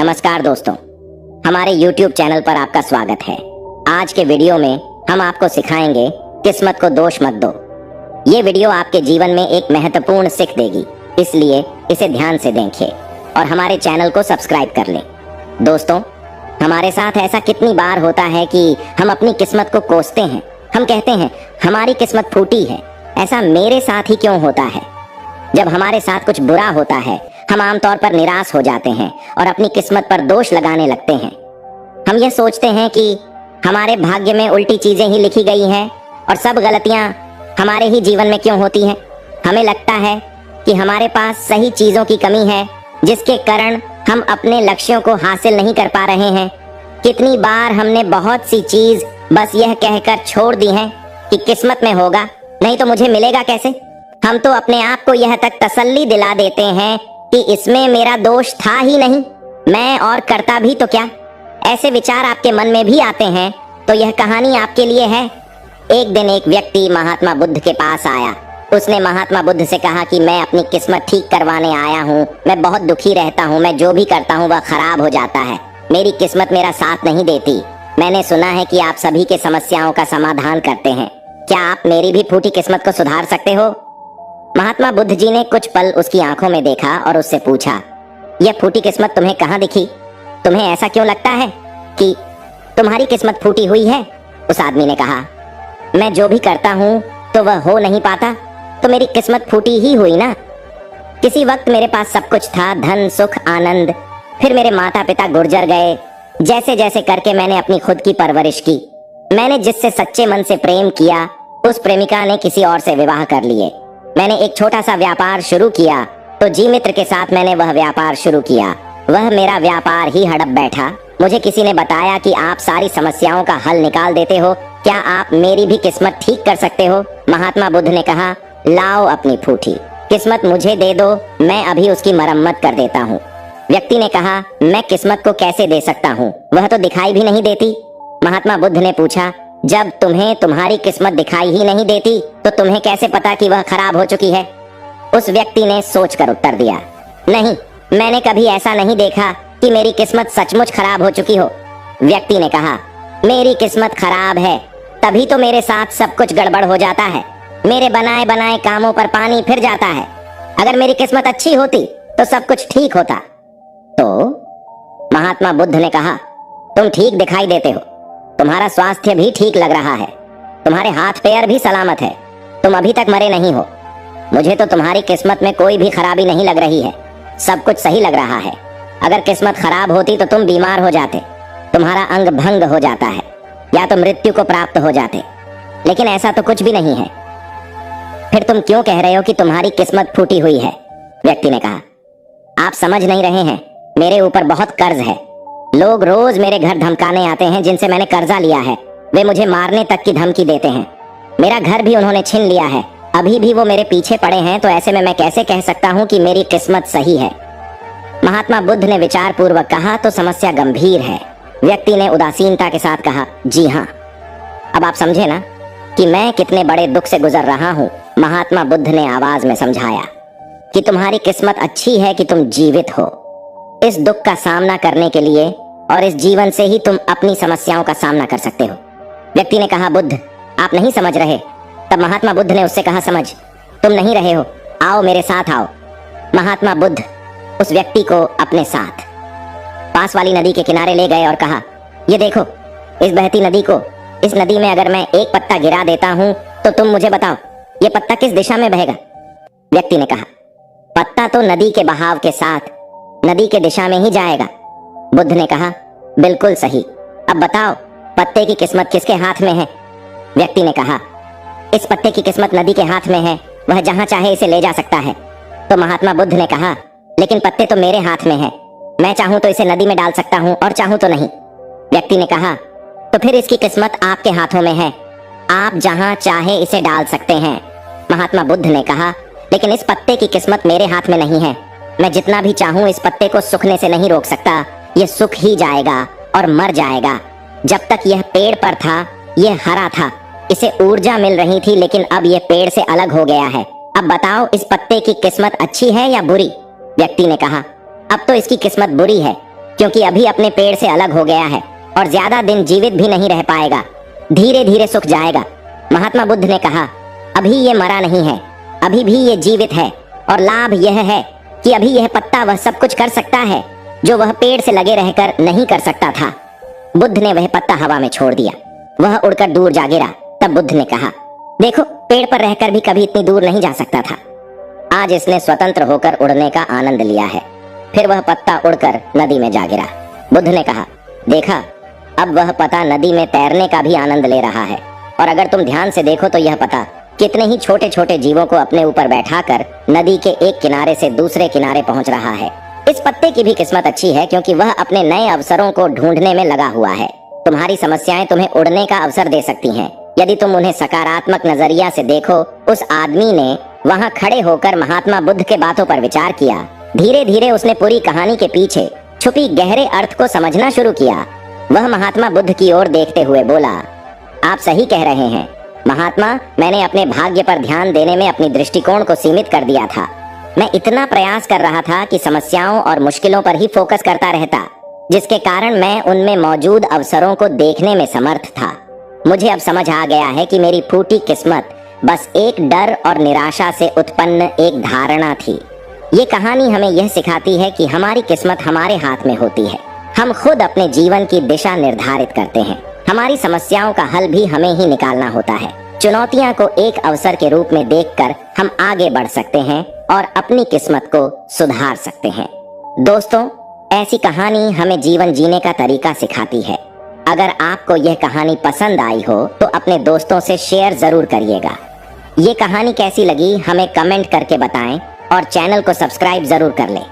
नमस्कार दोस्तों, हमारे YouTube चैनल पर आपका स्वागत है। आज के वीडियो में हम आपको सिखाएंगे किस्मत को दोष मत दो। ये वीडियो आपके जीवन में एक महत्वपूर्ण सीख देगी, इसलिए इसे ध्यान से देखें और हमारे चैनल को सब्सक्राइब कर लें। दोस्तों, हमारे साथ ऐसा कितनी बार होता है कि हम अपनी किस्मत को कोसते हैं। हम कहते हैं हमारी किस्मत फूटी है, ऐसा मेरे साथ ही क्यों होता है। जब हमारे साथ कुछ बुरा होता है हम आमतौर पर निराश हो जाते हैं और अपनी किस्मत पर दोष लगाने लगते हैं। हम ये सोचते हैं कि हमारे भाग्य में उल्टी चीजें ही लिखी गई हैं और सब गलतियां हमारे ही जीवन में क्यों होती हैं। हमें लगता है कि हमारे पास सही चीजों की कमी है जिसके कारण हम अपने लक्ष्यों को हासिल नहीं कर पा रहे हैं। कितनी बार हमने बहुत सी चीज बस यह कहकर छोड़ दी है कि किस्मत में होगा, नहीं तो मुझे मिलेगा कैसे। हम तो अपने आप को यह तक तसल्ली दिला देते हैं कि इसमें मेरा दोष था ही नहीं, मैं और करता भी तो क्या। ऐसे विचार आपके मन में भी आते हैं तो यह कहानी आपके लिए है। एक दिन एक व्यक्ति महात्मा बुद्ध के पास आया। उसने महात्मा बुद्ध से कहा कि मैं अपनी किस्मत ठीक करवाने आया हूँ, मैं बहुत दुखी रहता हूँ, मैं जो भी करता हूँ वह खराब हो जाता है, मेरी किस्मत मेरा साथ नहीं देती। मैंने सुना है कि आप सभी के समस्याओं का समाधान करते हैं, क्या आप मेरी भी फूटी किस्मत को सुधार सकते हो। महात्मा बुद्ध जी ने कुछ पल उसकी आंखों में देखा और उससे पूछा, यह फूटी किस्मत तुम्हें कहाँ दिखी? तुम्हें ऐसा क्यों लगता है कि तुम्हारी किस्मत फूटी हुई है? उस आदमी ने कहा, मैं जो भी करता हूँ तो वह हो नहीं पाता, तो मेरी किस्मत फूटी ही हुई ना। किसी वक्त मेरे पास सब कुछ था, धन, सुख, आनंद, फिर मेरे माता पिता गुजर गए। जैसे जैसे करके मैंने अपनी खुद की परवरिश की। मैंने जिससे सच्चे मन से प्रेम किया उस प्रेमिका ने किसी और से विवाह कर लिए। मैंने एक छोटा सा व्यापार शुरू किया तो जी मित्र के साथ मैंने वह व्यापार शुरू किया, वह मेरा व्यापार ही हड़प बैठा। मुझे किसी ने बताया कि आप सारी समस्याओं का हल निकाल देते हो, क्या आप मेरी भी किस्मत ठीक कर सकते हो? महात्मा बुद्ध ने कहा, लाओ अपनी फूटी किस्मत मुझे दे दो, मैं अभी उसकी मरम्मत कर देता हूँ। व्यक्ति ने कहा, मैं किस्मत को कैसे दे सकता हूँ, वह तो दिखाई भी नहीं देती। महात्मा बुद्ध ने पूछा, जब तुम्हें तुम्हारी किस्मत दिखाई ही नहीं देती तो तुम्हें कैसे पता कि वह खराब हो चुकी है? उस व्यक्ति ने सोचकर उत्तर दिया, नहीं, मैंने कभी ऐसा नहीं देखा कि मेरी किस्मत सचमुच खराब हो चुकी हो। व्यक्ति ने कहा, मेरी किस्मत खराब है तभी तो मेरे साथ सब कुछ गड़बड़ हो जाता है, मेरे बनाए बनाए कामों पर पानी फिर जाता है। अगर मेरी किस्मत अच्छी होती तो सब कुछ ठीक होता। तो महात्मा बुद्ध ने कहा, तुम ठीक दिखाई देते हो, तुम्हारा स्वास्थ्य भी ठीक लग रहा है, तुम्हारे हाथ पैर भी सलामत है, तुम अभी तक मरे नहीं हो। मुझे तो तुम्हारी किस्मत में कोई भी खराबी नहीं लग रही है, सब कुछ सही लग रहा है। अगर किस्मत खराब होती तो तुम बीमार हो जाते, तुम्हारा अंग भंग हो जाता है या तो मृत्यु को प्राप्त हो जाते, लेकिन ऐसा तो कुछ भी नहीं है। फिर तुम क्यों कह रहे हो कि तुम्हारी किस्मत फूटी हुई है? व्यक्ति ने कहा, आप समझ नहीं रहे हैं, मेरे ऊपर बहुत कर्ज है। लोग रोज मेरे घर धमकाने आते हैं जिनसे मैंने कर्जा लिया है, वे मुझे मारने तक की धमकी देते हैं। मेरा घर भी उन्होंने छीन लिया है, अभी भी वो मेरे पीछे पड़े हैं, तो ऐसे में मैं कैसे कह सकता हूँ कि मेरी किस्मत सही है? महात्मा बुद्ध ने विचार पूर्वक कहा, तो समस्या गंभीर है। व्यक्ति ने उदासीनता के साथ कहा, जी हाँ, अब आप समझे ना कि मैं कितने बड़े दुख से गुजर रहा हूँ। महात्मा बुद्ध ने आवाज में समझाया कि तुम्हारी किस्मत अच्छी है कि तुम जीवित हो। इस दुख का सामना करने के लिए और इस जीवन से ही तुम अपनी समस्याओं का सामना कर सकते हो। व्यक्ति ने कहा, बुद्ध आप नहीं समझ रहे। तब महात्मा बुद्ध ने उससे कहा, समझ तुम नहीं रहे हो, आओ मेरे साथ आओ। महात्मा बुद्ध उस व्यक्ति को अपने साथ पास वाली नदी के किनारे ले गए और कहा, ये देखो इस बहती नदी को, इस नदी में अगर मैं एक पत्ता गिरा देता हूँ तो तुम मुझे बताओ ये पत्ता किस दिशा में बहेगा? व्यक्ति ने कहा, पत्ता तो नदी के बहाव के साथ नदी के दिशा में ही जाएगा। बुद्ध ने कहा, बिल्कुल सही, अब बताओ पत्ते की किस्मत किसके हाथ में है? व्यक्ति ने कहा, इस पत्ते की किस्मत नदी के हाथ में है, वह जहां चाहे इसे ले जा सकता है। तो महात्मा बुद्ध ने कहा, लेकिन पत्ते तो मेरे हाथ में है, मैं चाहूं तो इसे नदी में डाल सकता हूं और चाहूं तो नहीं। व्यक्ति ने कहा, तो फिर इसकी किस्मत आपके हाथों में है, आप जहां चाहे इसे डाल सकते हैं। महात्मा बुद्ध ने कहा, लेकिन इस पत्ते की किस्मत मेरे हाथ में नहीं है, मैं जितना भी चाहूं इस पत्ते को सूखने से नहीं रोक सकता, यह सूख ही जाएगा और मर जाएगा। जब तक यह पेड़ पर था यह हरा था, इसे ऊर्जा मिल रही थी, लेकिन अब यह पेड़ से अलग हो गया है। अब बताओ इस पत्ते की किस्मत अच्छी है या बुरी? व्यक्ति ने कहा, अब तो इसकी किस्मत बुरी है, क्योंकि अभी अपने पेड़ से अलग हो गया है और ज्यादा दिन जीवित भी नहीं रह पाएगा, धीरे धीरे सूख जाएगा। महात्मा बुद्ध ने कहा, अभी ये मरा नहीं है, अभी भी ये जीवित है और लाभ यह है कि अभी यह पत्ता वह सब कुछ कर सकता है जो वह पेड़ से लगे रहकर नहीं कर सकता था। बुद्ध ने वह पत्ता हवा में छोड़ दिया, वह उड़कर दूर जा गिरा। तब बुद्ध ने कहा, देखो, पेड़ पर रहकर भी कभी इतनी दूर नहीं जा सकता था। आज इसने स्वतंत्र होकर उड़ने का आनंद लिया है। फिर वह पत्ता उड़कर नदी में जा गिरा। बुद्ध ने कहा, देखा, अब वह पत्ता नदी में तैरने का भी आनंद ले रहा है। और अगर तुम ध्यान से देखो तो यह पत्ता कितने ही छोटे छोटे जीवों को अपने ऊपर बैठाकर नदी के एक किनारे से दूसरे किनारे पहुंच रहा है। इस पत्ते की भी किस्मत अच्छी है क्योंकि वह अपने नए अवसरों को ढूंढने में लगा हुआ है। तुम्हारी समस्याएं तुम्हें उड़ने का अवसर दे सकती हैं यदि तुम उन्हें सकारात्मक नजरिया से देखो। उस आदमी ने वहां खड़े होकर महात्मा बुद्ध के बातों पर विचार किया। धीरे धीरे उसने पूरी कहानी के पीछे छुपी गहरे अर्थ को समझना शुरू किया। वह महात्मा बुद्ध की ओर देखते हुए बोला, आप सही कह रहे हैं महात्मा, मैंने अपने भाग्य पर ध्यान देने में अपनी दृष्टिकोण को सीमित कर दिया था। मैं इतना प्रयास कर रहा था कि समस्याओं और मुश्किलों पर ही फोकस करता रहता, जिसके कारण मैं उनमें मौजूद अवसरों को देखने में समर्थ था। मुझे अब समझ आ गया है कि मेरी फूटी किस्मत बस एक डर और निराशा से उत्पन्न एक धारणा थी। ये कहानी हमें यह सिखाती है कि हमारी किस्मत हमारे हाथ में होती है। हम खुद अपने जीवन की दिशा निर्धारित करते हैं। हमारी समस्याओं का हल भी हमें ही निकालना होता है। चुनौतियां को एक अवसर के रूप में देखकर हम आगे बढ़ सकते हैं और अपनी किस्मत को सुधार सकते हैं। दोस्तों, ऐसी कहानी हमें जीवन जीने का तरीका सिखाती है। अगर आपको यह कहानी पसंद आई हो तो अपने दोस्तों से शेयर जरूर करिएगा। ये कहानी कैसी लगी हमें कमेंट करके बताएं और चैनल को सब्सक्राइब जरूर कर लें।